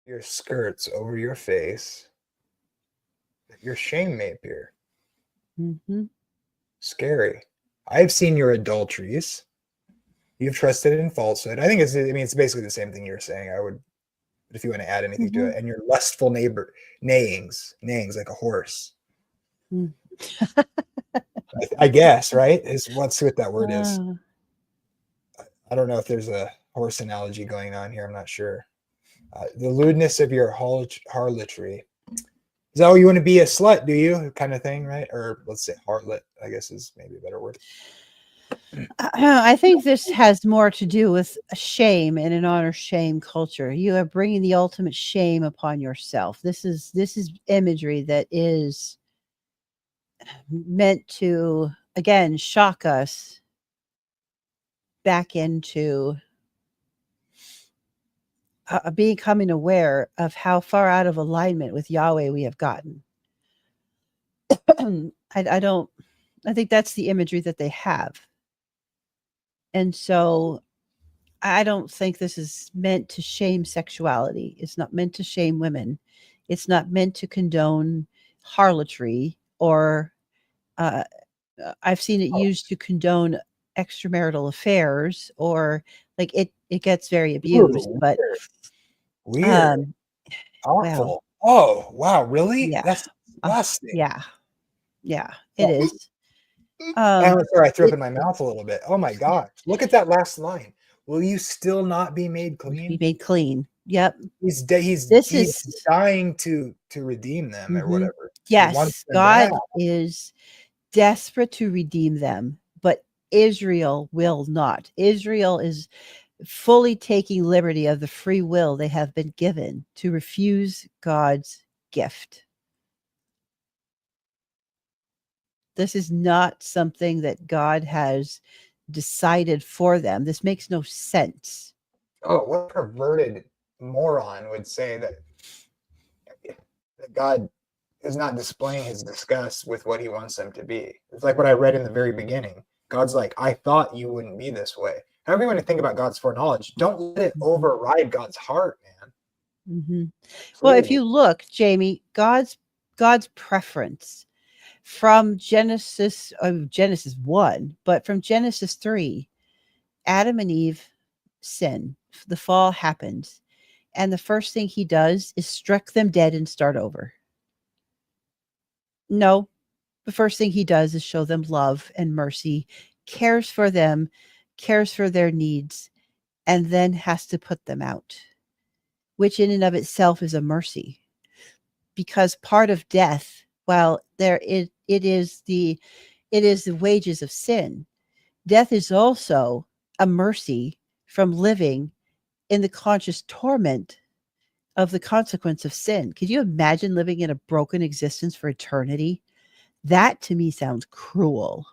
your skirts over your face, your shame may appear. Mm-hmm. Scary. I've seen your adulteries. You've trusted in falsehood. I mean, it's basically the same thing you're saying. I would, if you want to add anything to Mm-hmm. it, and your lustful neighings like a horse. Mm. I guess, right? Let's see what that word is. Uh, I don't know if there's a horse analogy going on here. I'm not sure. The lewdness of your harlotry. Is that how you want to be a slut, do you? Kind of thing, right? Or let's say harlot, I guess is maybe a better word. I think this has more to do with shame and an honor shame culture. You are bringing the ultimate shame upon yourself. This is imagery that is meant to, again, shock us back into becoming aware of how far out of alignment with Yahweh we have gotten. I think that's the imagery that they have. And so I don't think this is meant to shame sexuality. It's not meant to shame women. It's not meant to condone harlotry or I've seen it used to condone extramarital affairs or like it gets very abused. Ooh, But weird. well, Awful. Oh, wow, really? yeah, That's disgusting. yeah, it is. Oh, sorry, I threw up It in my mouth a little bit. Oh my gosh. Look at that last line. Will you still not be made will be clean? made clean. Yep. He's This he's is dying to redeem them or mhm. whatever. He wants Yes, them back. God is desperate to redeem them, but Israel will not. Israel is fully taking liberty of the free will they have been given to refuse God's gift. This is not something that God has decided for them. This makes no sense. Oh, what perverted moron would say that God is not displaying his disgust with what he wants them to be. It's like what I read in the very beginning. God's like, I thought you wouldn't be this way. However you want to think about God's foreknowledge, don't let it override God's heart, man. Mm-hmm. Well, if you look, Jamie, God's preference from Genesis 1, but from Genesis 3, Adam and Eve sin. The fall happens. And the first thing he does is struck them dead and start over. No, the first thing he does is show them love and mercy, cares for them, cares for their needs, and then has to put them out, which in and of itself is a mercy. Because part of death, while it is the wages of sin, death is also a mercy from living in the conscious torment of the consequence of sin. Could you imagine living in a broken existence for eternity? That to me sounds cruel.